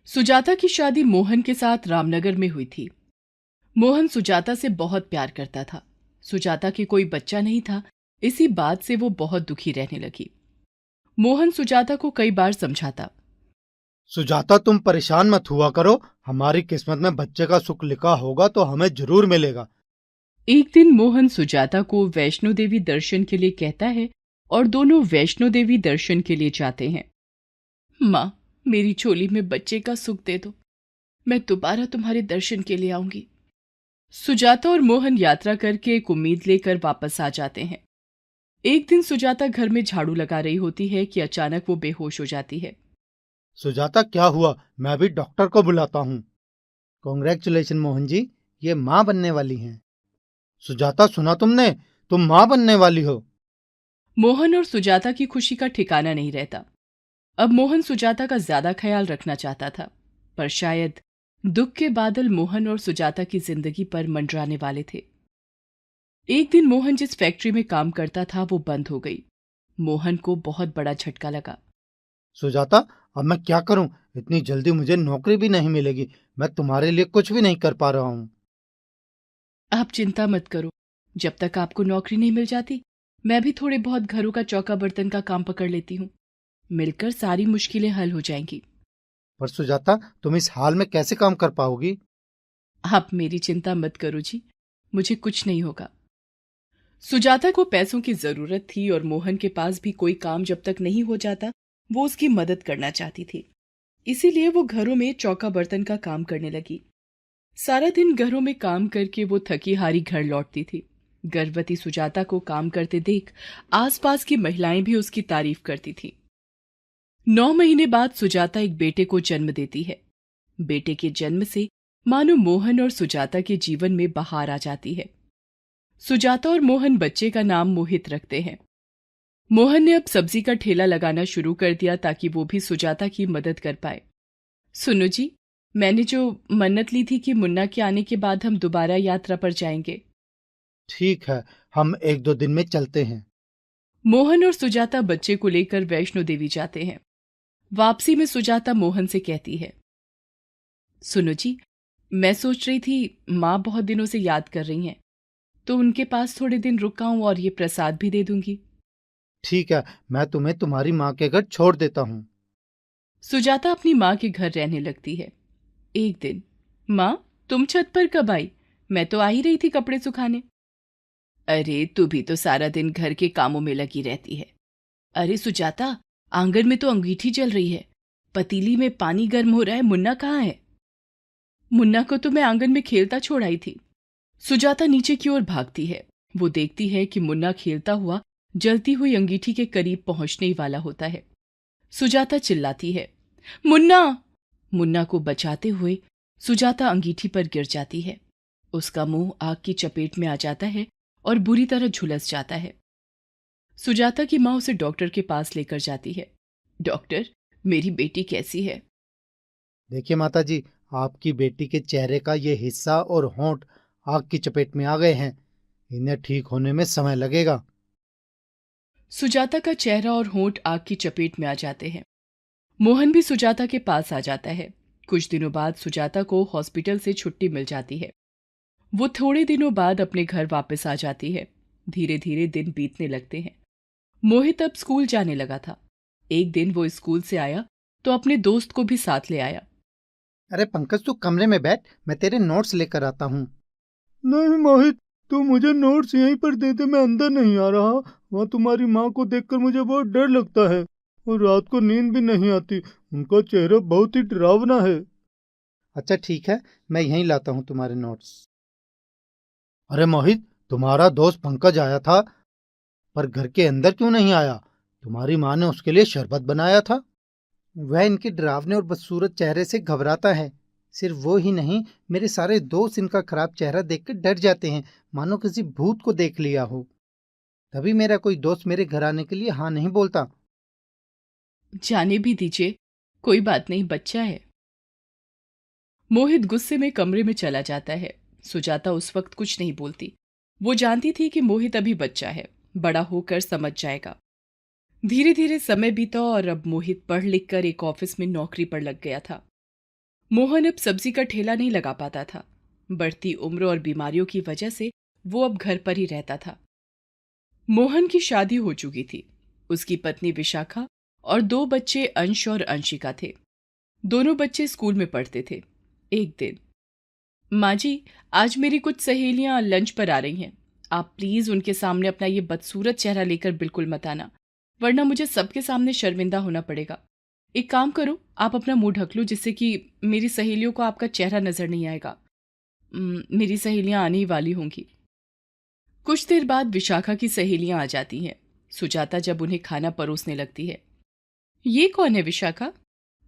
सुजाता की शादी मोहन के साथ रामनगर में हुई थी। मोहन सुजाता से बहुत प्यार करता था। सुजाता के कोई बच्चा नहीं था। इसी बात से वो बहुत दुखी रहने लगी। मोहन सुजाता को कई बार समझाता। सुजाता, तुम परेशान मत हुआ करो। हमारी किस्मत में बच्चे का सुख लिखा होगा तो हमें जरूर मिलेगा। एक दिन मोहन सुजाता को वैष्णो देवी दर्शन के लिए कहता है और दोनों वैष्णो देवी दर्शन के लिए जाते हैं। माँ, मेरी झोली में बच्चे का सुख दे दो। मैं दोबारा तुम्हारे दर्शन के लिए आऊंगी। सुजाता और मोहन यात्रा करके एक उम्मीद लेकर वापस आ जाते हैं। एक दिन सुजाता घर में झाड़ू लगा रही होती है कि अचानक वो बेहोश हो जाती है। सुजाता, क्या हुआ? मैं भी डॉक्टर को बुलाता हूँ। कॉन्ग्रेचुलेशन मोहन जी, ये माँ बनने वाली हैं। सुजाता, सुना तुमने? तुम माँ बनने वाली हो। मोहन और सुजाता की खुशी का ठिकाना नहीं रहता। अब मोहन सुजाता का ज्यादा ख्याल रखना चाहता था, पर शायद दुख के बादल मोहन और सुजाता की जिंदगी पर मंडराने वाले थे। एक दिन मोहन जिस फैक्ट्री में काम करता था वो बंद हो गई। मोहन को बहुत बड़ा झटका लगा। सुजाता, अब मैं क्या करूं? इतनी जल्दी मुझे नौकरी भी नहीं मिलेगी। मैं तुम्हारे लिए कुछ भी नहीं कर पा रहा हूँ। आप चिंता मत करो। जब तक आपको नौकरी नहीं मिल जाती, मैं भी थोड़े बहुत घरों का चौका बर्तन का काम पकड़ लेती हूँ। मिलकर सारी मुश्किलें हल हो जाएंगी। पर सुजाता, तुम इस हाल में कैसे काम कर पाओगी? आप मेरी चिंता मत करो जी, मुझे कुछ नहीं होगा। सुजाता को पैसों की जरूरत थी और मोहन के पास भी कोई काम जब तक नहीं हो जाता वो उसकी मदद करना चाहती थी। इसीलिए वो घरों में चौका बर्तन का काम करने लगी। सारा दिन घरों में काम करके वो थकी हारी घर लौटती थी। गर्भवती सुजाता को काम करते देख आसपास की महिलाएं भी उसकी तारीफ करती थी। 9 महीने बाद सुजाता एक बेटे को जन्म देती है। बेटे के जन्म से मानो मोहन और सुजाता के जीवन में बहार आ जाती है। सुजाता और मोहन बच्चे का नाम मोहित रखते हैं। मोहन ने अब सब्जी का ठेला लगाना शुरू कर दिया ताकि वो भी सुजाता की मदद कर पाए। सुनो जी, मैंने जो मन्नत ली थी कि मुन्ना के आने के बाद हम दोबारा यात्रा पर जाएंगे। ठीक है, हम 1-2 दिन में चलते हैं। मोहन और सुजाता बच्चे को लेकर वैष्णो देवी जाते हैं। वापसी में सुजाता मोहन से कहती है, सुनो जी, मैं सोच रही थी माँ बहुत दिनों से याद कर रही हैं, तो उनके पास थोड़े दिन रुक आऊं और ये प्रसाद भी दे दूंगी। ठीक है, मैं तुम्हें तुम्हारी माँ के घर छोड़ देता हूँ। सुजाता अपनी माँ के घर रहने लगती है। एक दिन, माँ, तुम छत पर कब आई? मैं तो आ ही रही थी कपड़े सुखाने। अरे, तू भी तो सारा दिन घर के कामों में लगी रहती है। अरे सुजाता, आंगन में तो अंगीठी जल रही है। पतीली में पानी गर्म हो रहा है। मुन्ना कहाँ है? मुन्ना को तो मैं आंगन में खेलता छोड़ आई थी। सुजाता नीचे की ओर भागती है। वो देखती है कि मुन्ना खेलता हुआ जलती हुई अंगीठी के करीब पहुंचने ही वाला होता है। सुजाता चिल्लाती है, मुन्ना! मुन्ना को बचाते हुए सुजाता अंगीठी पर गिर जाती है। उसका मुंह आग की चपेट में आ जाता है और बुरी तरह झुलस जाता है। सुजाता की माँ उसे डॉक्टर के पास लेकर जाती है। डॉक्टर, मेरी बेटी कैसी है? देखिए माता जी, आपकी बेटी के चेहरे का ये हिस्सा और होंठ आग की चपेट में आ गए हैं। इन्हें ठीक होने में समय लगेगा। सुजाता का चेहरा और होंठ आग की चपेट में आ जाते हैं। मोहन भी सुजाता के पास आ जाता है। कुछ दिनों बाद सुजाता को हॉस्पिटल से छुट्टी मिल जाती है। वो थोड़े दिनों बाद अपने घर वापस आ जाती है। धीरे धीरे दिन बीतने लगते हैं। मोहित अब स्कूल जाने लगा था। एक दिन वो स्कूल से आया तो अपने दोस्त को भी साथ ले आया। अरे पंकज, तू कमरे में बैठ, मैं तेरे नोट्स लेकर आता हूँ। नहीं मोहित, तू मुझे नोट्स यहीं पर दे दे, मैं अंदर नहीं आ रहा। वहाँ तुम्हारी माँ को देखकर मुझे बहुत डर लगता है और रात को नींद भी नहीं आती। उनका चेहरा बहुत ही डरावना है। अच्छा ठीक है, मैं यहीं लाता हूँ तुम्हारे नोट्स। अरे मोहित, तुम्हारा दोस्त पंकज आया था, पर घर के अंदर क्यों नहीं आया? तुम्हारी माँ ने उसके लिए शरबत बनाया था। वह इनके डरावने और बदसूरत चेहरे से घबराता है। सिर्फ वो ही नहीं, मेरे सारे दोस्त इनका खराब चेहरा देखकर डर जाते हैं, मानो किसी भूत को देख लिया हो। तभी मेरा कोई दोस्त मेरे घर आने के लिए हाँ नहीं बोलता। जाने भी दीजिए, कोई बात नहीं, बच्चा है। मोहित गुस्से में कमरे में चला जाता है। सुजाता उस वक्त कुछ नहीं बोलती। वो जानती थी कि मोहित अभी बच्चा है, बड़ा होकर समझ जाएगा। धीरे धीरे समय बीता और अब मोहित पढ़ लिख कर एक ऑफिस में नौकरी पर लग गया था। मोहन अब सब्जी का ठेला नहीं लगा पाता था। बढ़ती उम्र और बीमारियों की वजह से वो अब घर पर ही रहता था। मोहन की शादी हो चुकी थी। उसकी पत्नी विशाखा और 2 बच्चे अंश और अंशिका थे। दोनों बच्चे स्कूल में पढ़ते थे। एक दिन, माँ जी, आज मेरी कुछ सहेलियां लंच पर आ रही हैं। आप प्लीज उनके सामने अपना ये बदसूरत चेहरा लेकर बिल्कुल मत आना, वरना मुझे सबके सामने शर्मिंदा होना पड़ेगा। एक काम करो, आप अपना मुंह ढक लो जिससे कि मेरी सहेलियों को आपका चेहरा नजर नहीं आएगा। मेरी सहेलियां आने ही वाली होंगी। कुछ देर बाद विशाखा की सहेलियां आ जाती हैं। सुजाता जब उन्हें खाना परोसने लगती है। ये कौन है विशाखा?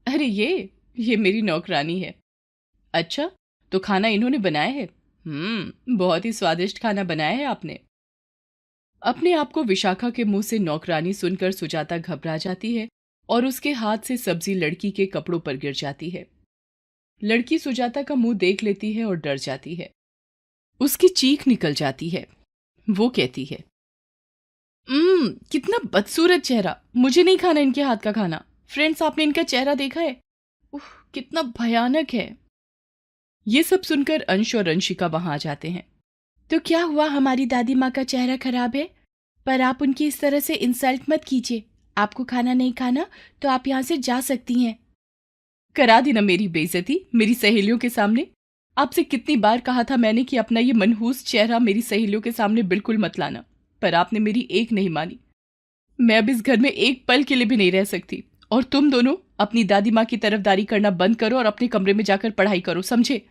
अरे ये मेरी नौकरानी है। अच्छा, तो खाना इन्होंने बनाया है? बहुत ही स्वादिष्ट खाना बनाया है आपने। अपने आप को विशाखा के मुंह से नौकरानी सुनकर सुजाता घबरा जाती है और उसके हाथ से सब्जी लड़की के कपड़ों पर गिर जाती है। लड़की सुजाता का मुंह देख लेती है और डर जाती है। उसकी चीख निकल जाती है। वो कहती है, कितना बदसूरत चेहरा, मुझे नहीं खाना इनके हाथ का खाना। फ्रेंड्स, आपने इनका चेहरा देखा है? उफ, कितना भयानक है। ये सब सुनकर अंश और अंशिका वहां आ जाते हैं। तो क्या हुआ, हमारी दादी माँ का चेहरा खराब है? पर आप उनकी इस तरह से इंसल्ट मत कीजिए। आपको खाना नहीं खाना तो आप यहाँ से जा सकती हैं। करा दी ना मेरी बेइज्जती मेरी सहेलियों के सामने। आपसे कितनी बार कहा था मैंने कि अपना ये मनहूस चेहरा मेरी सहेलियों के सामने बिल्कुल मत लाना, पर आपने मेरी एक नहीं मानी। मैं अब इस घर में एक पल के लिए भी नहीं रह सकती। और तुम दोनों अपनी दादी माँ की तरफदारी करना बंद करो और अपने कमरे में जाकर पढ़ाई करो, समझे?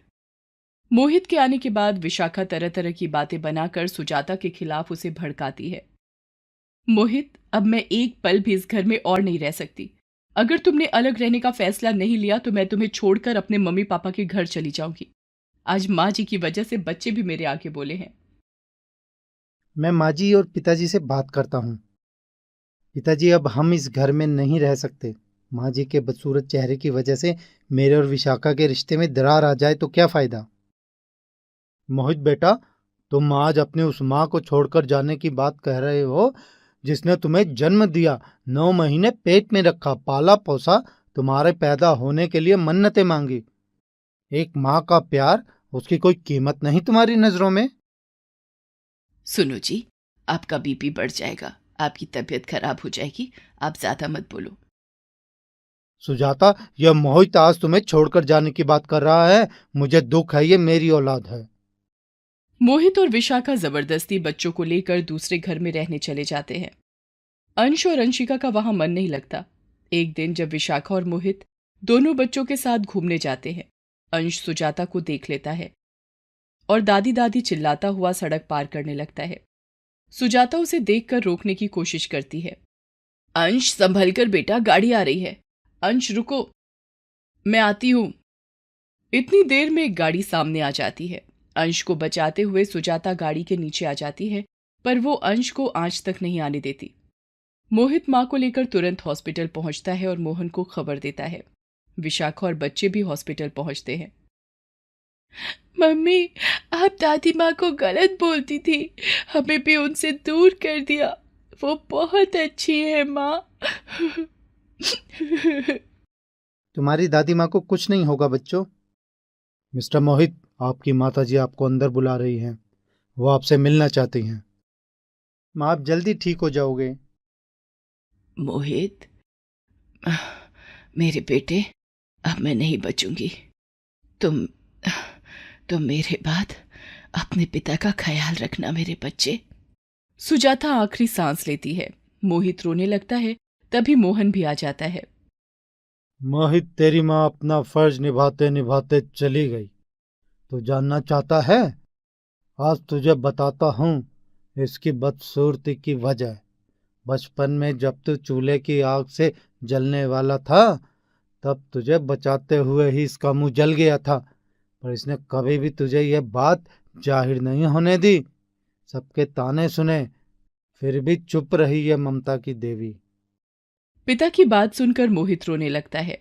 मोहित के आने के बाद विशाखा तरह तरह की बातें बनाकर सुजाता के खिलाफ उसे भड़काती है। मोहित, अब मैं एक पल भी इस घर में और नहीं रह सकती। अगर तुमने अलग रहने का फैसला नहीं लिया तो मैं तुम्हें छोड़कर अपने मम्मी पापा के घर चली जाऊंगी। आज माँ जी की वजह से बच्चे भी मेरे आगे बोले हैं। मैं माँ जी और पिताजी से बात करता हूँ। पिताजी, अब हम इस घर में नहीं रह सकते। माँ जी के बदसूरत चेहरे की वजह से मेरे और विशाखा के रिश्ते में दरार आ जाए तो क्या फायदा। मोहित बेटा, तुम आज अपनी उस माँ को छोड़कर जाने की बात कह रहे हो जिसने तुम्हें जन्म दिया, 9 महीने पेट में रखा, पाला पोसा, तुम्हारे पैदा होने के लिए मन्नतें मांगी। एक माँ का प्यार, उसकी कोई कीमत नहीं तुम्हारी नजरों में? सुनो जी, आपका बीपी बढ़ जाएगा, आपकी तबीयत खराब हो जाएगी। आप ज्यादा मत बोलो। सुजाता, यह मोहित आज तुम्हें छोड़कर जाने की बात कर रहा है। मुझे दुख है, ये मेरी औलाद है। मोहित और विशाखा जबरदस्ती बच्चों को लेकर दूसरे घर में रहने चले जाते हैं। अंश और अंशिका का वहां मन नहीं लगता। एक दिन जब विशाखा और मोहित दोनों बच्चों के साथ घूमने जाते हैं, अंश सुजाता को देख लेता है और दादी दादी चिल्लाता हुआ सड़क पार करने लगता है। सुजाता उसे देखकर रोकने की कोशिश करती है। अंश, संभल कर बेटा, गाड़ी आ रही है। अंश, रुको, मैं आती हूं। इतनी देर में एक गाड़ी सामने आ जाती है। अंश को बचाते हुए सुजाता गाड़ी के नीचे आ जाती है, पर वो अंश को आंच तक नहीं आने देती। मोहित मां को लेकर तुरंत हॉस्पिटल पहुंचता है और मोहन को खबर देता है। विशाखा और बच्चे भी हॉस्पिटल पहुंचते हैं। मम्मी, आप दादी माँ को गलत बोलती थी, हमें भी उनसे दूर कर दिया। वो बहुत अच्छी है माँ। तुम्हारी दादी माँ को कुछ नहीं होगा बच्चों। मिस्टर मोहित, आपकी माताजी आपको अंदर बुला रही हैं। वो आपसे मिलना चाहती हैं। माँ, आप जल्दी ठीक हो जाओगे। मोहित, मेरे बेटे, अब मैं नहीं बचूंगी। तुम तुम मेरे बाद अपने पिता का ख्याल रखना मेरे बच्चे। सुजाता आखिरी सांस लेती है। मोहित रोने लगता है। तभी मोहन भी आ जाता है। मोहित, तेरी माँ अपना फर्ज निभाते निभाते चली गई। तू जानना चाहता है? आज तुझे बताता हूँ इसकी बदसूरती की वजह। बचपन में जब तू चूल्हे की आग से जलने वाला था, तब तुझे बचाते हुए ही इसका मुंह जल गया था, पर इसने कभी भी तुझे यह बात जाहिर नहीं होने दी। सबके ताने सुने, फिर भी चुप रही यह ममता की देवी। पिता की बात सुनकर मोहित रोने लगता है।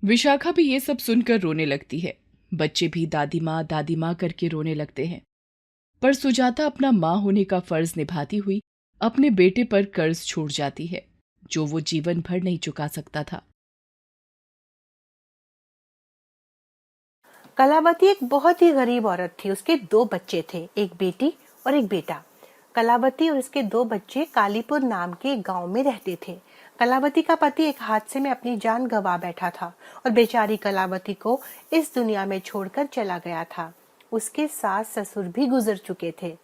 विशाखा भी ये सब सुनकर रोने लगती है। बच्चे भी दादी माँ करके रोने लगते हैं। पर सुजाता अपना माँ होने का फर्ज निभाती हुई अपने बेटे पर कर्ज छोड़ जाती है, जो वो जीवन भर नहीं चुका सकता था। कलावती एक बहुत ही गरीब औरत थी। उसके 2 बच्चे थे, एक बेटी और एक बेटा। कलावती और उसके 2 बच्चे कालीपुर नाम के एक गांव में रहते थे। कलावती का पति एक हादसे में अपनी जान गंवा बैठा था और बेचारी कलावती को इस दुनिया में छोड़कर चला गया था। उसके सास ससुर भी गुजर चुके थे।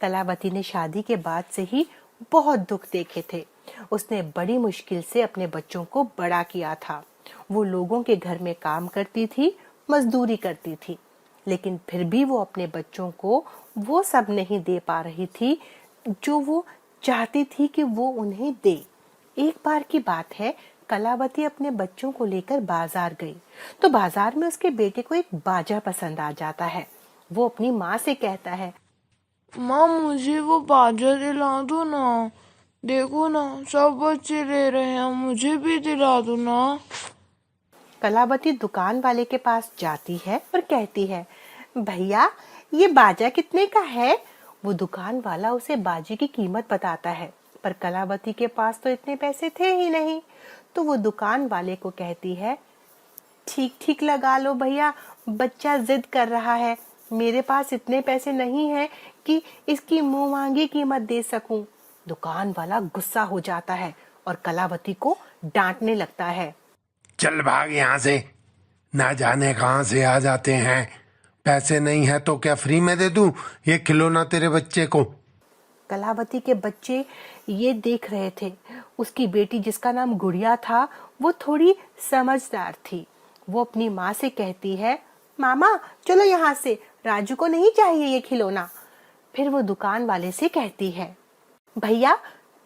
कलावती ने शादी के बाद से ही बहुत दुख देखे थे। उसने बड़ी मुश्किल से अपने बच्चों को बड़ा किया था। वो लोगों के घर में काम करती थी, मजदूरी करती थी, लेकिन फिर भी वो अपने बच्चों को वो सब नहीं दे पा रही थी जो वो चाहती थी कि वो उन्हें दे। एक बार की बात है, कलावती अपने बच्चों को लेकर बाजार गई तो बाजार में उसके बेटे को एक बाजा पसंद आ जाता है। वो अपनी माँ से कहता है, माँ मुझे वो बाजा दिला दो ना, देखो ना सब बच्चे ले रहे हैं, मुझे भी दिला दो ना। कलावती दुकान वाले के पास जाती है और कहती है, भैया ये बाजा कितने का है? वो दुकान वाला उसे बाजे की कीमत बताता है, पर कलावती के पास तो इतने पैसे थे ही नहीं। तो वो दुकान वाले को कहती है, ठीक ठीक लगा लो भैया, बच्चा जिद कर रहा है, मेरे पास इतने पैसे नहीं हैं कि इसकी मुंह मांगी कीमत दे सकूं। दुकान वाला गुस्सा हो जाता है और कलावती को डांटने लगता है, चल भाग यहाँ से, ना जाने कहाँ से आ जाते हैं। पैसे नहीं है तो क्या फ्री में दे दूं ये खिलौना तेरे बच्चे को? कलावती के बच्चे ये देख रहे थे। उसकी बेटी जिसका नाम गुड़िया था, वो थोड़ी समझदार थी। वो अपनी माँ से कहती है, मामा चलो यहाँ से, राजू को नहीं चाहिए ये खिलौना। फिर वो दुकान वाले से कहती है, भैया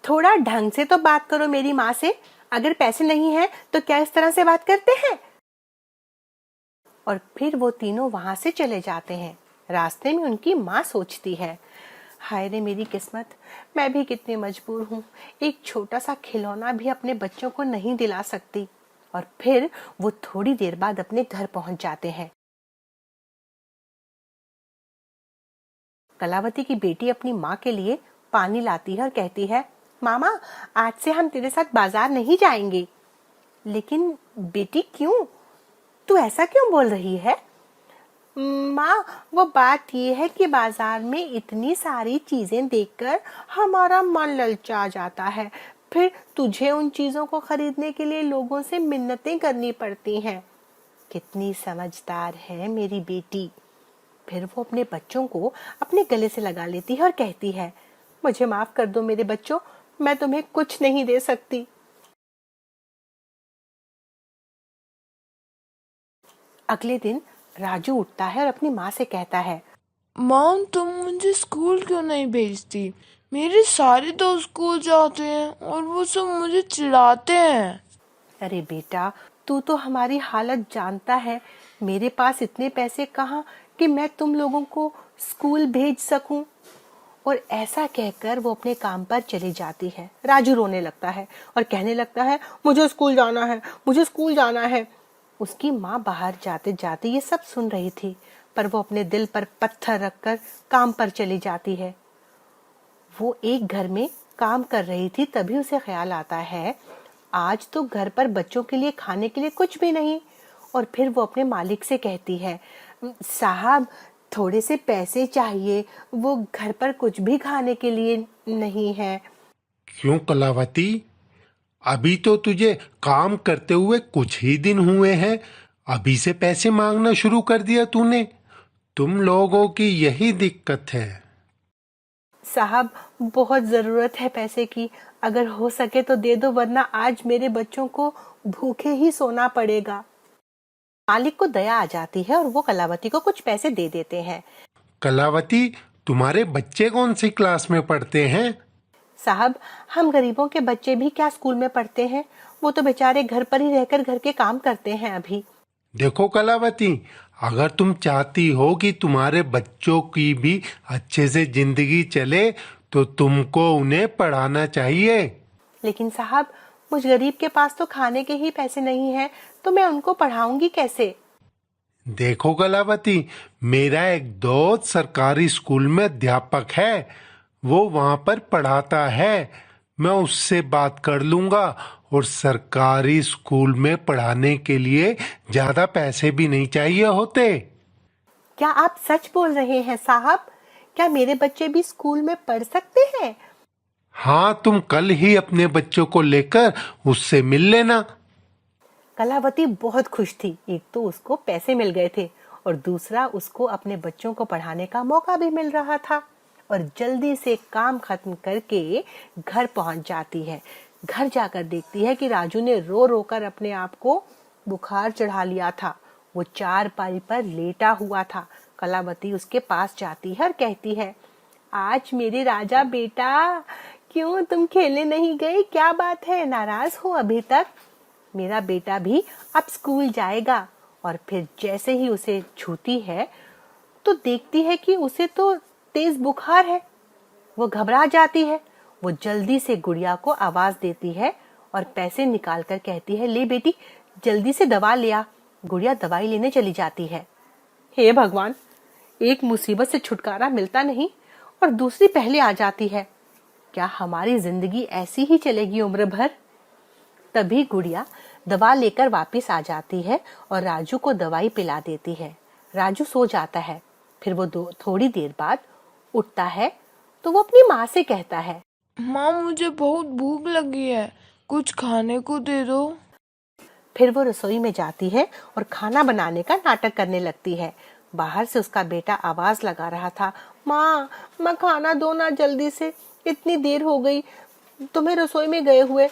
थोड़ा ढंग से तो बात करो मेरी माँ से, अगर पैसे नहीं है तो क्या इस तरह से बात करते हैं? और फिर वो तीनों वहां से चले जाते हैं। रास्ते में उनकी माँ सोचती है, हाय रे मेरी किस्मत, मैं भी कितनी मजबूर हूँ, एक छोटा सा खिलौना भी अपने बच्चों को नहीं दिला सकती। और फिर वो थोड़ी देर बाद अपने घर पहुंच जाते हैं। कलावती की बेटी अपनी माँ के लिए पानी लाती है और कहती है, मामा आज से हम तेरे साथ बाजार नहीं जाएंगे। लेकिन बेटी क्यों? तू ऐसा क्यों बोल रही है? माँ वो बात ये है कि बाजार में इतनी सारी चीजें देखकर हमारा मन ललचा जाता है, फिर तुझे उन चीजों को खरीदने के लिए लोगों से मिन्नतें करनी पड़ती हैं। कितनी समझदार है मेरी बेटी। फिर वो अपने बच्चों को अपने गले से लगा लेती है और कहती है, मुझे माफ कर दो मेरे बच्चों, मैं तुम्हें कुछ नहीं दे सकती। अगले दिन राजू उठता है और अपनी माँ से कहता है, माँ तुम मुझे स्कूल क्यों नहीं भेजती? मेरे सारे दोस्त स्कूल जाते हैं और वो सब मुझे चिढ़ाते हैं। अरे बेटा, तू तो हमारी हालत जानता है, मेरे पास इतने पैसे कहाँ कि मैं तुम लोगों को स्कूल भेज सकूं। और ऐसा कहकर वो अपने काम पर चली जाती है। राजू रोने लगता है और कहने लगता है, मुझे स्कूल जाना है, मुझे स्कूल जाना है। उसकी माँ बाहर जाते जाते ये सब सुन रही थी, पर वो अपने दिल पर पत्थर रखकर काम पर चली जाती है। वो एक घर में काम कर रही थी, तभी उसे ख्याल आता है, आज तो घर पर बच्चों के लिए खाने के लिए कुछ भी नहीं। और फिर वो अपने मालिक से कहती है, साहब थोड़े से पैसे चाहिए, वो घर पर कुछ भी खाने के लिए नहीं है। क्यों कलावती, अभी तो तुझे काम करते हुए कुछ ही दिन हुए हैं, अभी से पैसे मांगना शुरू कर दिया तूने? तुम लोगों की यही दिक्कत है। साहब बहुत जरूरत है पैसे की, अगर हो सके तो दे दो, वरना आज मेरे बच्चों को भूखे ही सोना पड़ेगा। मालिक को दया आ जाती है और वो कलावती को कुछ पैसे दे देते हैं। कलावती, तुम्हारे बच्चे कौन सी क्लास में पढ़ते हैं? साहब हम गरीबों के बच्चे भी क्या स्कूल में पढ़ते हैं, वो तो बेचारे घर पर ही रहकर घर के काम करते हैं अभी। देखो कलावती, अगर तुम चाहती हो कि तुम्हारे बच्चों की भी अच्छे से जिंदगी चले तो तुमको उन्हें पढ़ाना चाहिए। लेकिन साहब मुझ गरीब के पास तो खाने के ही पैसे नहीं हैं, तो मैं उनको पढ़ाऊंगी कैसे? देखो कलावती, मेरा एक दोस्त सरकारी स्कूल में अध्यापक है, वो वहां पर पढ़ाता है, मैं उससे बात कर लूंगा। और सरकारी स्कूल में पढ़ाने के लिए ज्यादा पैसे भी नहीं चाहिए होते। क्या आप सच बोल रहे हैं साहब? क्या मेरे बच्चे भी स्कूल में पढ़ सकते हैं? हाँ, तुम कल ही अपने बच्चों को लेकर उससे मिल लेना। कलावती बहुत खुश थी। एक तो उसको पैसे मिल गए थे और दूसरा उसको अपने बच्चों को पढ़ाने का मौका भी मिल रहा था। और जल्दी से काम खत्म करके घर पहुंच जाती है। घर जाकर देखती है कि राजू ने रो रो कर अपने आप को बुखार चढ़ा लिया था। वो चारपाई पर लेटा हुआ था। कलावती उसके पास जाती है और कहती है, आज मेरे राजा बेटा, क्यों तुम खेलने नहीं गए? क्या बात है, नाराज हो अभी तक? मेरा बेटा भी अब स्कूल जाएगा। और फिर जैसे ही उसे छूती है तो देखती है कि उसे तो तेज बुखार है। वो घबरा जाती है। वो जल्दी से गुड़िया को आवाज देती है और पैसे निकाल कर कहती है, ले बेटी, जल्दी से दवा ले आ। गुड़िया दवाई लेने चली जाती है। हे भगवान, एक मुसीबत से छुटकारा मिलता नहीं और दूसरी पहले आ जाती है। क्या हमारी जिंदगी ऐसी ही चलेगी उम्र भर? तभी गुड़िया दवा लेकर वापस आ जाती है और राजू को दवाई पिला देती है। राजू सो जाता है। फिर वो थोड़ी देर बाद उठता है तो वो अपनी माँ से कहता है, माँ, मुझे बहुत भूख लगी है, कुछ खाने को दे दो। फिर वो रसोई में जाती है और खाना बनाने का नाटक करने लगती है। बाहर से उसका बेटा आवाज लगा रहा था, माँ, माँ खाना दो ना जल्दी से, इतनी देर हो गई तुम्हें रसोई में गए हुए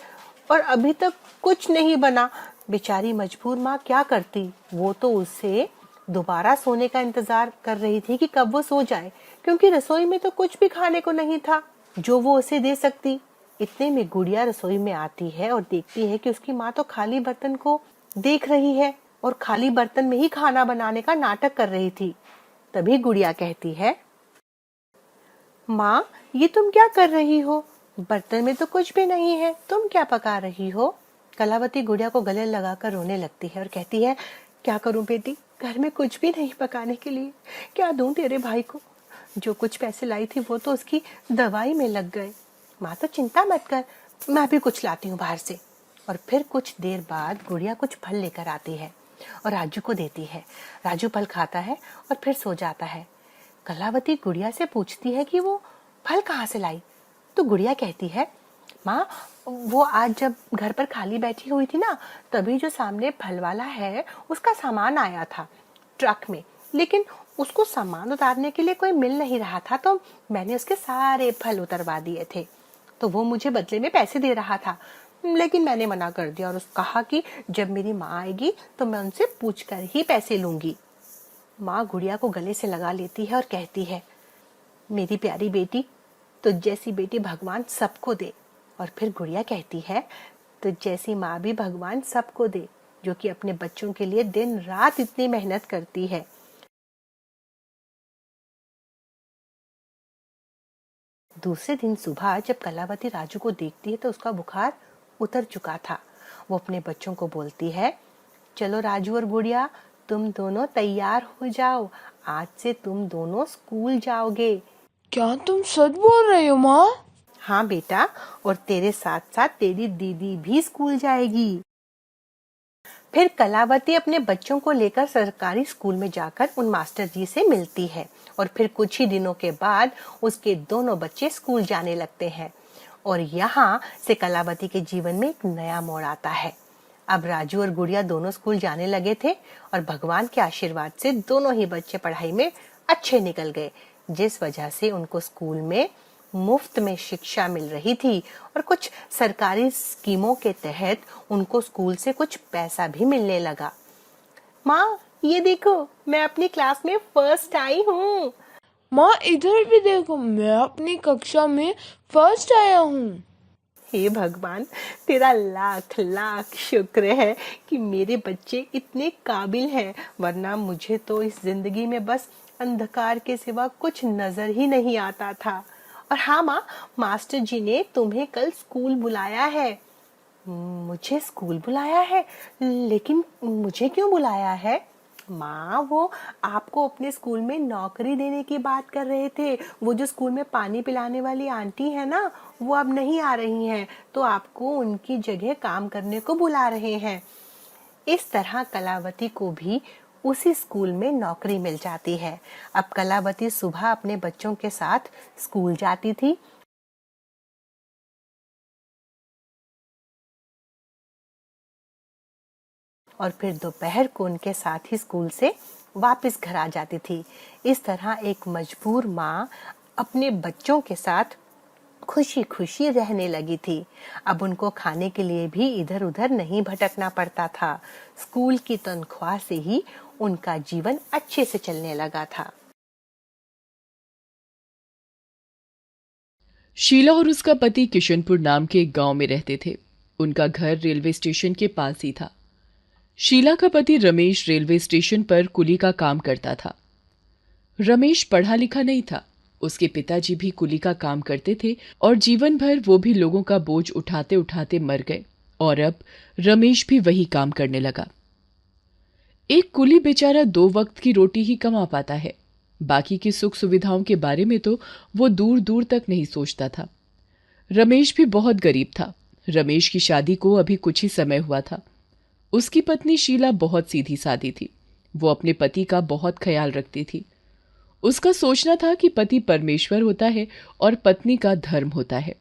और अभी तक कुछ नहीं बना। बेचारी मजबूर माँ क्या करती? वो तो उससे दोबारा सोने का इंतजार कर रही थी कि कब वो सो जाए, क्योंकि रसोई में तो कुछ भी खाने को नहीं था जो वो उसे दे सकती। इतने में गुड़िया रसोई में आती है और देखती है कि उसकी माँ तो खाली बर्तन को देख रही है और खाली बर्तन में ही खाना बनाने का नाटक कर रही थी। तभी गुड़िया कहती है, माँ, ये तुम क्या कर रही हो? बर्तन में तो कुछ भी नहीं है, तुम क्या पका रही हो? कलावती गुड़िया को गले लगाकर रोने लगती है और कहती है, क्या करूं बेटी, घर में कुछ भी नहीं पकाने के लिए। क्या दूं तेरे भाई को? जो कुछ पैसे लाई थी वो तो उसकी दवाई में लग गए। माँ तो चिंता मत कर, मैं भी कुछ लाती हूँ बाहर से। और फिर कुछ देर बाद गुड़िया कुछ फल लेकर आती है और राजू को देती है। राजू फल खाता है और फिर सो जाता है। कलावती गुड़िया से पूछती है कि वो फल कहाँ से लाई। तो गुड़िया कहती है, माँ, वो आज जब घर पर खाली बैठी हुई थी ना, तभी जो सामने फल वाला है उसका सामान आया था ट्रक में, लेकिन उसको सामान उतारने के लिए कोई मिल नहीं रहा था, तो मैंने उसके सारे फल उतरवा दिए थे। तो वो मुझे बदले में पैसे दे रहा था, लेकिन मैंने मना कर दिया और उसने कहा कि जब मेरी माँ आएगी तो मैं उनसे पूछ कर ही पैसे लूंगी। माँ गुड़िया को गले से लगा लेती है और कहती है, मेरी प्यारी बेटी, तो जैसी बेटी भगवान सबको दे। और फिर गुड़िया कहती है, तो जैसी माँ भी भगवान सबको दे, जो कि अपने बच्चों के लिए दिन रात इतनी मेहनत करती है। दूसरे दिन सुबह जब कलावती राजू को देखती है तो उसका बुखार उतर चुका था। वो अपने बच्चों को बोलती है, चलो राजू और गुड़िया, तुम दोनों तैयार हो जाओ, आज से तुम दोनों स्कूल जाओगे। क्या तुम सच बोल रहे हो माँ? हाँ बेटा, और तेरे साथ साथ तेरी दीदी भी स्कूल जाएगी। फिर कलावती अपने बच्चों को लेकर सरकारी स्कूल में जाकर उन मास्टर जी से मिलती है और फिर कुछ ही दिनों के बाद उसके दोनों बच्चे स्कूल जाने लगते हैं। और यहाँ से कलावती के जीवन में एक नया मोड़ आता है। अब राजू और गुड़िया दोनों स्कूल जाने लगे थे और भगवान के आशीर्वाद से दोनों ही बच्चे पढ़ाई में अच्छे निकल गए, जिस वजह से उनको स्कूल में मुफ्त में शिक्षा मिल रही थी और कुछ सरकारी स्कीमों के तहत उनको स्कूल से कुछ पैसा भी मिलने लगा। माँ, ये देखो, मैं अपनी क्लास में फर्स्ट आई हूँ। माँ, इधर भी देखो, मैं अपनी कक्षा में फर्स्ट आया हूँ। हे भगवान, तेरा लाख लाख शुक्र है कि मेरे बच्चे इतने काबिल हैं, वरना मुझे तो इस जिंदगी में बस अंधकार के सिवा कुछ नजर ही नहीं आता था। और हाँ माँ, मास्टर जी ने तुम्हें कल स्कूल बुलाया है। मुझे स्कूल बुलाया है? लेकिन मुझे क्यों बुलाया है? माँ, वो आपको अपने स्कूल में नौकरी देने की बात कर रहे थे। वो जो स्कूल में पानी पिलाने वाली आंटी है ना, वो अब नहीं आ रही हैं, तो आपको उनकी जगह काम करने को बुला रहे हैं। इस तरह कलावती को भी उसी स्कूल में नौकरी मिल जाती है। अब कलावती सुबह अपने बच्चों के साथ स्कूल जाती थी और फिर दोपहर को उनके साथ ही स्कूल से वापस घर आ जाती थी। इस तरह एक मजबूर माँ अपने बच्चों के साथ खुशी खुशी रहने लगी थी। अब उनको खाने के लिए भी इधर उधर नहीं भटकना पड़ता था। स्कूल की तनख्वाह से ही उनका जीवन अच्छे से चलने लगा था। शीला और उसका पति किशनपुर नाम के एक गांव में रहते थे। उनका घर रेलवे स्टेशन के पास ही था। शीला का पति रमेश रेलवे स्टेशन पर कुली का काम करता था। रमेश पढ़ा लिखा नहीं था। उसके पिताजी भी कुली का काम करते थे और जीवन भर वो भी लोगों का बोझ उठाते उठाते मर गए और अब रमेश भी वही काम करने लगा। एक कुली बेचारा 2 वक्त की रोटी ही कमा पाता है। बाकी की सुख सुविधाओं के बारे में तो वो दूर दूर तक नहीं सोचता था। रमेश भी बहुत गरीब था। रमेश की शादी को अभी कुछ ही समय हुआ था। उसकी पत्नी शीला बहुत सीधी सादी थी। वो अपने पति का बहुत ख्याल रखती थी। उसका सोचना था कि पति परमेश्वर होता है और पत्नी का धर्म होता है।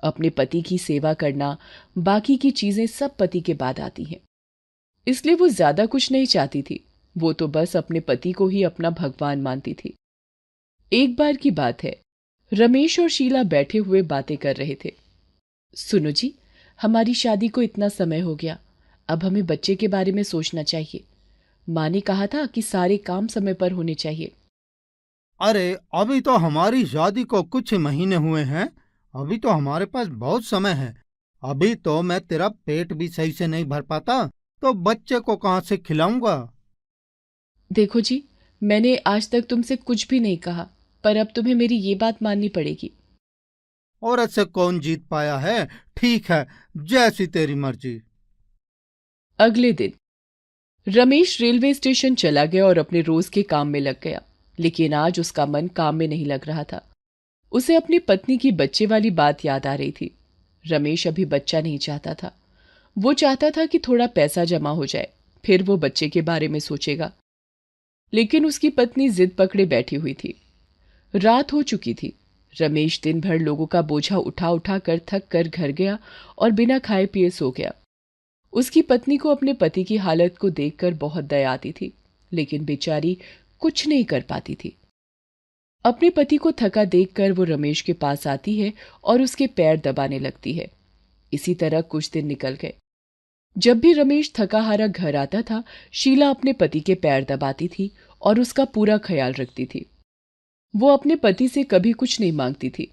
अपने पति की सेवा करना, बाकी की चीजें सब पति के बाद आती हैं। इसलिए वो ज्यादा कुछ नहीं चाहती थी। वो तो बस अपने पति को ही अपना भगवान मानती थी। एक बार की बात है, रमेश और शीला बैठे हुए बातें कर रहे थे। सुनो जी, हमारी शादी को इतना समय हो गया, अब हमें बच्चे के बारे में सोचना चाहिए। माँ ने कहा था कि सारे काम समय पर होने चाहिए। अरे अभी तो हमारी शादी को कुछ ही महीने हुए हैं। अभी तो हमारे पास बहुत समय है। अभी तो मैं तेरा पेट भी सही से नहीं भर पाता, तो बच्चे को कहाँ से खिलाऊंगा। देखो जी, मैंने आज तक तुमसे कुछ भी नहीं कहा, पर अब तुम्हें मेरी ये बात माननी पड़ेगी। औरत से कौन जीत पाया है। ठीक है, जैसी तेरी मर्जी। अगले दिन रमेश रेलवे स्टेशन चला गया और अपने रोज के काम में लग गया। लेकिन आज उसका मन काम में नहीं लग रहा था। उसे अपनी पत्नी की बच्चे वाली बात याद आ रही थी। रमेश अभी बच्चा नहीं चाहता था। वो चाहता था कि थोड़ा पैसा जमा हो जाए, फिर वो बच्चे के बारे में सोचेगा। लेकिन उसकी पत्नी जिद पकड़े बैठी हुई थी। रात हो चुकी थी। रमेश दिन भर लोगों का बोझा उठा उठा कर थक कर घर गया और बिना खाए पिए सो गया। उसकी पत्नी को अपने पति की हालत को देखकर बहुत दया आती थी, लेकिन बेचारी कुछ नहीं कर पाती थी। अपने पति को थका देखकर वो रमेश के पास आती है और उसके पैर दबाने लगती है। इसी तरह कुछ दिन निकल गए। जब भी रमेश थका हारा घर आता था, शीला अपने पति के पैर दबाती थी और उसका पूरा ख्याल रखती थी। वो अपने पति से कभी कुछ नहीं मांगती थी।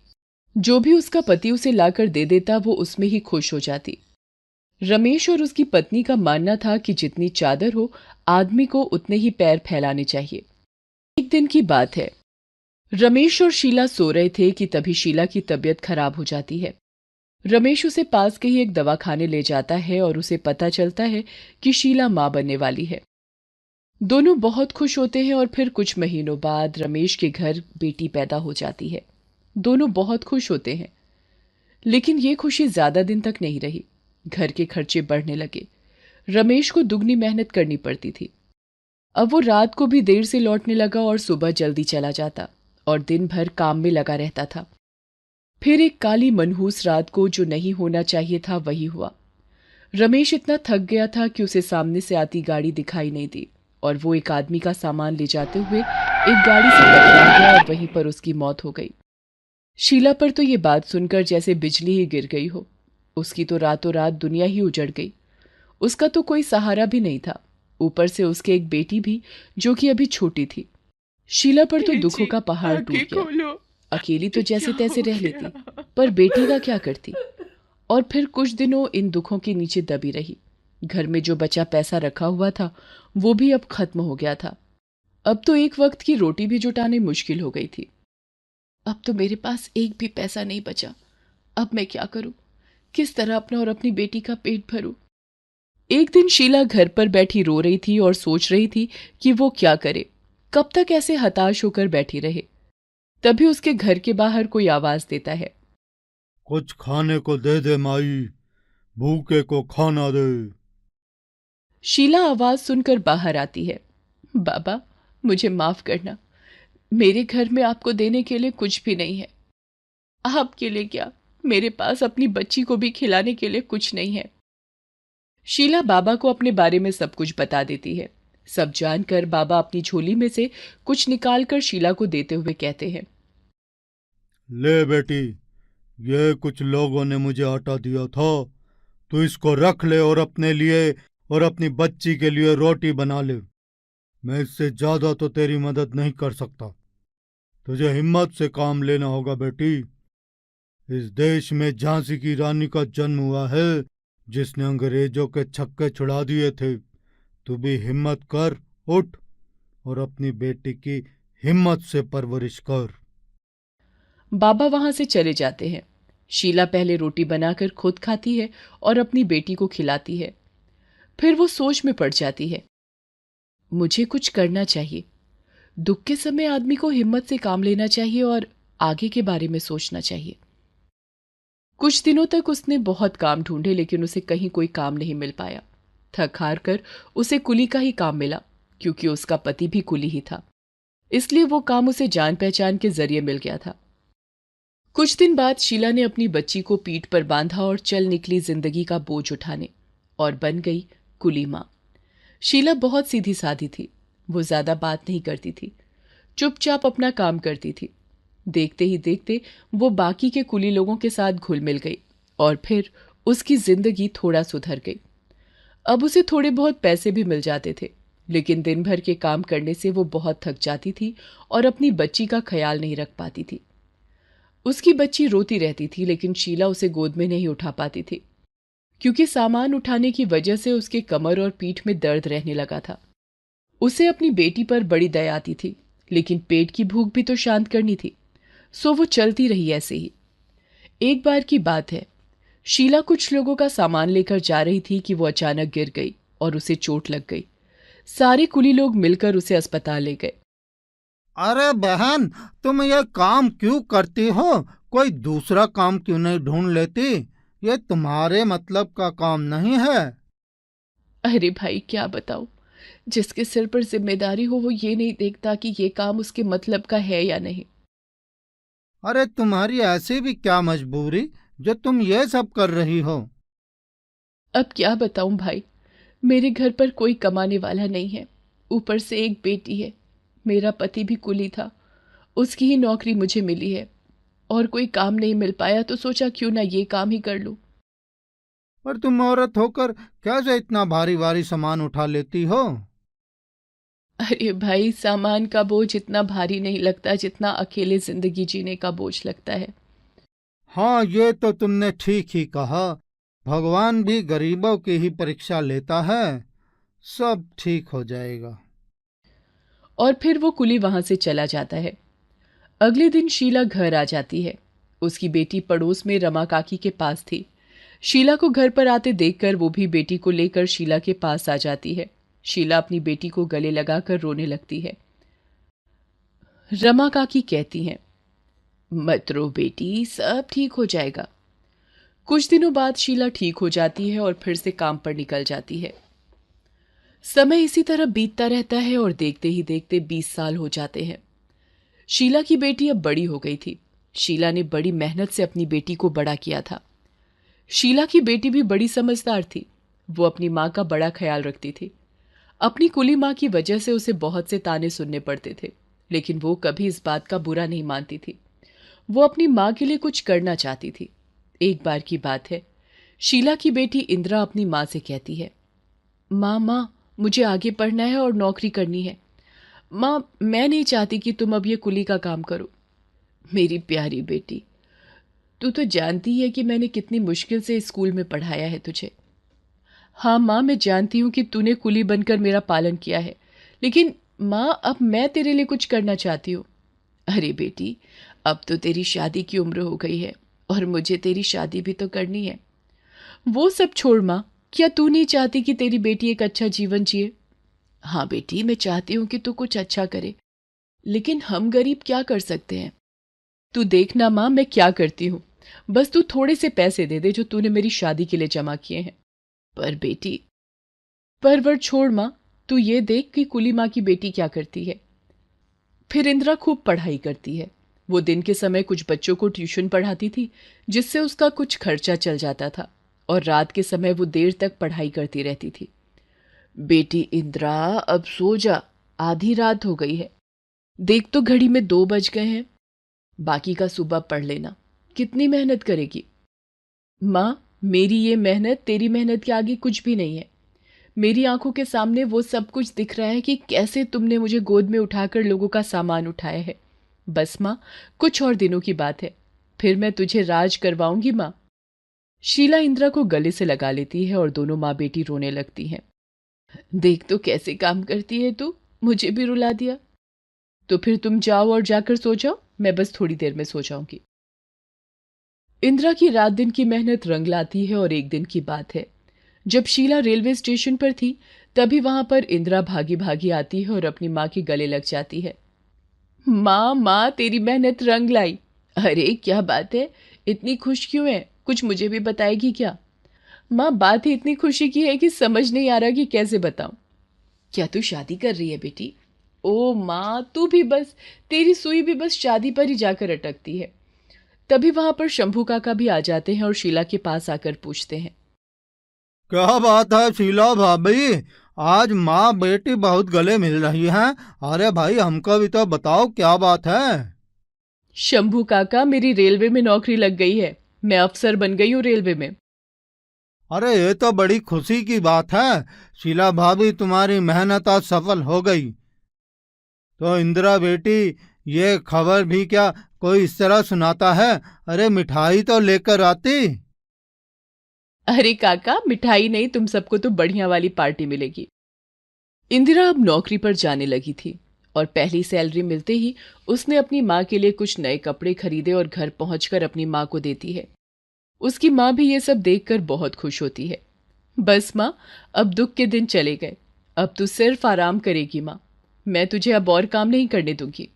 जो भी उसका पति उसे लाकर दे देता, वो उसमें ही खुश हो जाती। रमेश और उसकी पत्नी का मानना था कि जितनी चादर हो, आदमी को उतने ही पैर फैलाने चाहिए। एक दिन की बात है, रमेश और शीला सो रहे थे कि तभी शीला की तबीयत खराब हो जाती है। रमेश उसे पास के ही एक दवाखाने ले जाता है और उसे पता चलता है कि शीला मां बनने वाली है। दोनों बहुत खुश होते हैं और फिर कुछ महीनों बाद रमेश के घर बेटी पैदा हो जाती है। दोनों बहुत खुश होते हैं, लेकिन ये खुशी ज्यादा दिन तक नहीं रही। घर के खर्चे बढ़ने लगे। रमेश को दुगनी मेहनत करनी पड़ती थी। अब वो रात को भी देर से लौटने लगा और सुबह जल्दी चला जाता और दिन भर काम में लगा रहता था। फिर एक काली मनहूस रात को जो नहीं होना चाहिए था वही हुआ। रमेश इतना थक गया था कि उसे सामने से आती गाड़ी दिखाई नहीं दी और वो एक आदमी का सामान ले जाते हुए एक गाड़ी से टकरा गया और वहीं पर उसकी मौत हो गई। शीला पर तो ये बात सुनकर जैसे बिजली ही गिर गई हो। उसकी तो रातों रात दुनिया ही उजड़ गई। उसका तो कोई सहारा भी नहीं था, ऊपर से उसके एक बेटी भी जो कि अभी छोटी थी। शीला पर तो दुखों का पहाड़ टूट गया। अकेली तो जैसे तैसे रह लेती, पर बेटी का क्या करती। और फिर कुछ दिनों इन दुखों के नीचे दबी रही। घर में जो बचा पैसा रखा हुआ था वो भी अब खत्म हो गया था। अब तो एक वक्त की रोटी भी जुटानी मुश्किल हो गई थी। अब तो मेरे पास एक भी पैसा नहीं बचा। अब मैं क्या करूं? किस तरह अपना और अपनी बेटी का पेट भरूं? एक दिन शीला घर पर बैठी रो रही थी और सोच रही थी कि वो क्या करे, कब तक ऐसे हताश होकर बैठी रहे। तभी उसके घर के बाहर कोई आवाज देता है, कुछ खाने को दे दे माई, भूखे को खाना दे। शीला आवाज सुनकर बाहर आती है। बाबा, मुझे माफ करना। मेरे घर में आपको देने के लिए कुछ भी नहीं है। आपके लिए क्या, मेरे पास अपनी बच्ची को भी खिलाने के लिए कुछ नहीं है। शीला बाबा को अपने बारे में सब कुछ बता देती है। सब जानकर बाबा अपनी झोली में से कुछ निकालकर शीला को देते हुए कहते हैं, ले बेटी, ये कुछ लोगों ने मुझे आटा दिया था, तू इसको रख ले और अपने लिए और अपनी बच्ची के लिए रोटी बना ले। मैं इससे ज्यादा तो तेरी मदद नहीं कर सकता। तुझे हिम्मत से काम लेना होगा बेटी। इस देश में झांसी की रानी का जन्म हुआ है, जिसने अंग्रेजों के छक्के छुड़ा दिए थे। तू भी हिम्मत कर, उठ और अपनी बेटी की हिम्मत से परवरिश कर। बाबा वहां से चले जाते हैं। शीला पहले रोटी बनाकर खुद खाती है और अपनी बेटी को खिलाती है। फिर वो सोच में पड़ जाती है, मुझे कुछ करना चाहिए। दुख के समय आदमी को हिम्मत से काम लेना चाहिए और आगे के बारे में सोचना चाहिए। कुछ दिनों तक उसने बहुत काम ढूंढे, लेकिन उसे कहीं कोई काम नहीं मिल पाया। थक हार कर उसे कुली का ही काम मिला, क्योंकि उसका पति भी कुली ही था। इसलिए वो काम उसे जान पहचान के जरिए मिल गया था। कुछ दिन बाद शीला ने अपनी बच्ची को पीठ पर बांधा और चल निकली जिंदगी का बोझ उठाने, और बन गई कुली मां। शीला बहुत सीधी सादी थी। वो ज्यादा बात नहीं करती थी, चुपचाप अपना काम करती थी। देखते ही देखते वो बाकी के कुली लोगों के साथ घुल मिल गई और फिर उसकी जिंदगी थोड़ा सुधर गई। अब उसे थोड़े बहुत पैसे भी मिल जाते थे, लेकिन दिन भर के काम करने से वो बहुत थक जाती थी और अपनी बच्ची का ख्याल नहीं रख पाती थी। उसकी बच्ची रोती रहती थी, लेकिन शीला उसे गोद में नहीं उठा पाती थी, क्योंकि सामान उठाने की वजह से उसके कमर और पीठ में दर्द रहने लगा था। उसे अपनी बेटी पर बड़ी दया आती थी, लेकिन पेट की भूख भी तो शांत करनी थी, सो वो चलती रही ऐसे ही। एक बार की बात है, शीला कुछ लोगों का सामान लेकर जा रही थी कि वो अचानक गिर गई और उसे चोट लग गई। सारे कुली लोग मिलकर उसे अस्पताल ले गए। अरे बहन, तुम ये काम क्यों करती हो? कोई दूसरा काम क्यों नहीं ढूंढ लेती? ये तुम्हारे मतलब का काम नहीं है। अरे भाई, क्या बताऊं, जिसके सिर पर जिम्मेदारी हो वो ये नहीं देखता कि ये काम उसके मतलब का है या नहीं। अरे तुम्हारी ऐसी भी क्या मजबूरी जो तुम ये सब कर रही हो? अब क्या बताऊं भाई, मेरे घर पर कोई कमाने वाला नहीं है। ऊपर से एक बेटी है। मेरा पति भी कुली था, उसकी ही नौकरी मुझे मिली है, और कोई काम नहीं मिल पाया तो सोचा क्यों ना ये काम ही कर लूं। पर तुम औरत होकर कैसे इतना भारी भारी सामान उठा लेती हो? अरे भाई, सामान का बोझ इतना भारी नहीं लगता जितना अकेले जिंदगी जीने का बोझ लगता है। हाँ, ये तो तुमने ठीक ही कहा। भगवान भी गरीबों की ही परीक्षा लेता है। सब ठीक हो जाएगा। और फिर वो कुली वहां से चला जाता है। अगले दिन शीला घर आ जाती है। उसकी बेटी पड़ोस में रमा काकी के पास थी। शीला को घर पर आते देखकर वो भी बेटी को लेकर शीला के पास आ जाती है। शीला अपनी बेटी को गले लगाकर रोने लगती है। रमा काकी कहती हैं, मत रो बेटी, सब ठीक हो जाएगा। कुछ दिनों बाद शीला ठीक हो जाती है और फिर से काम पर निकल जाती है। समय इसी तरह बीतता रहता है और देखते ही देखते 20 साल हो जाते हैं। शीला की बेटी अब बड़ी हो गई थी। शीला ने बड़ी मेहनत से अपनी बेटी को बड़ा किया था। शीला की बेटी भी बड़ी समझदार थी। वो अपनी माँ का बड़ा ख्याल रखती थी। अपनी कुली माँ की वजह से उसे बहुत से ताने सुनने पड़ते थे, लेकिन वो कभी इस बात का बुरा नहीं मानती थी। वो अपनी माँ के लिए कुछ करना चाहती थी। एक बार की बात है, शीला की बेटी इंदिरा अपनी माँ से कहती है, माँ, मुझे आगे पढ़ना है और नौकरी करनी है। माँ, मैं नहीं चाहती कि तुम अब ये कुली का काम करो। मेरी प्यारी बेटी, तू तो जानती है कि मैंने कितनी मुश्किल से स्कूल में पढ़ाया है तुझे। हाँ माँ, मैं जानती हूँ कि तूने कुली बनकर मेरा पालन किया है, लेकिन माँ, अब मैं तेरे लिए कुछ करना चाहती हूँ। अरे बेटी, अब तो तेरी शादी की उम्र हो गई है और मुझे तेरी शादी भी तो करनी है। वो सब छोड़ माँ, क्या तू नहीं चाहती कि तेरी बेटी एक अच्छा जीवन जिए? हाँ बेटी, मैं चाहती हूँ कि तू कुछ अच्छा करे, लेकिन हम गरीब क्या कर सकते हैं? तू देखना माँ, मैं क्या करती हूँ। बस तू थोड़े से पैसे दे दे जो तूने मेरी शादी के लिए जमा किए हैं। पर बेटी, परवर छोड़ माँ, तू ये देख कि कुली माँ की बेटी क्या करती है। फिर इंदिरा खूब पढ़ाई करती है। वो दिन के समय कुछ बच्चों को ट्यूशन पढ़ाती थी, जिससे उसका कुछ खर्चा चल जाता था, और रात के समय वो देर तक पढ़ाई करती रहती थी। बेटी इंदिरा, अब सो जा, आधी रात हो गई है। देख तो घड़ी में 2 बज गए हैं। बाकी का सुबह पढ़ लेना। कितनी मेहनत करेगी? माँ, मेरी ये मेहनत तेरी मेहनत के आगे कुछ भी नहीं है। मेरी आंखों के सामने वो सब कुछ दिख रहा है कि कैसे तुमने मुझे गोद में उठाकर लोगों का सामान उठाया है। बस माँ, कुछ और दिनों की बात है, फिर मैं तुझे राज करवाऊंगी माँ। शीला इंदिरा को गले से लगा लेती है और दोनों माँ बेटी रोने लगती हैं। देख तो कैसे काम करती है तू, मुझे भी रुला दिया। तो फिर तुम जाओ और जाकर सो जाओ, मैं बस थोड़ी देर में सो जाऊंगी। इंदिरा की रात दिन की मेहनत रंग लाती है और एक दिन की बात है, जब शीला रेलवे स्टेशन पर थी, तभी वहां पर इंदिरा भागी भागी आती है और अपनी माँ के गले लग जाती है। माँ माँ, तेरी मेहनत रंग लाई। अरे क्या बात है, इतनी खुश क्यों है? कुछ मुझे भी बताएगी क्या? माँ, बात ही इतनी खुशी की है कि समझ नहीं आ रहा कि कैसे बताऊं। क्या तू शादी कर रही है बेटी? ओ माँ, तू भी बस, तेरी सुई भी बस शादी पर ही जाकर अटकती है। तभी वहां पर शंभू काका भी आ जाते हैं और शीला के पास आकर पूछते हैं। क्या बात है शीला भाभी, आज माँ बेटी बहुत गले मिल रही हैं। अरे भाई, हमको भी तो बताओ क्या बात है। शंभू काका, मेरी रेलवे में नौकरी लग गई है। मैं अफसर बन गई हूँ रेलवे में। अरे ये तो बड़ी खुशी की बात है। शीला भाभी, तुम्हारी मेहनत आज सफल हो गई। तो इंदिरा बेटी, ये खबर भी क्या कोई इस तरह सुनाता है? अरे मिठाई तो लेकर आती। अरे काका, मिठाई नहीं, तुम सबको तो बढ़िया वाली पार्टी मिलेगी। इंदिरा अब नौकरी पर जाने लगी थी और पहली सैलरी मिलते ही उसने अपनी माँ के लिए कुछ नए कपड़े खरीदे और घर पहुंचकर अपनी माँ को देती है। उसकी माँ भी ये सब देखकर बहुत खुश होती है। बस माँ, अब दुख के दिन चले गए। अब तू सिर्फ आराम करेगी माँ, मैं तुझे अब और काम नहीं करने दूंगी।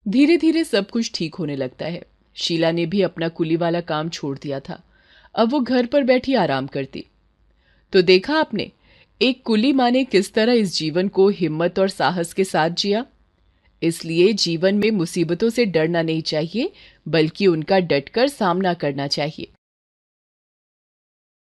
धीरे धीरे सब कुछ ठीक होने लगता है। शीला ने भी अपना कुली वाला काम छोड़ दिया था। अब वो घर पर बैठी आराम करती। तो देखा आपने, एक कुली माँ ने किस तरह इस जीवन को हिम्मत और साहस के साथ जिया। इसलिए जीवन में मुसीबतों से डरना नहीं चाहिए, बल्कि उनका डटकर सामना करना चाहिए।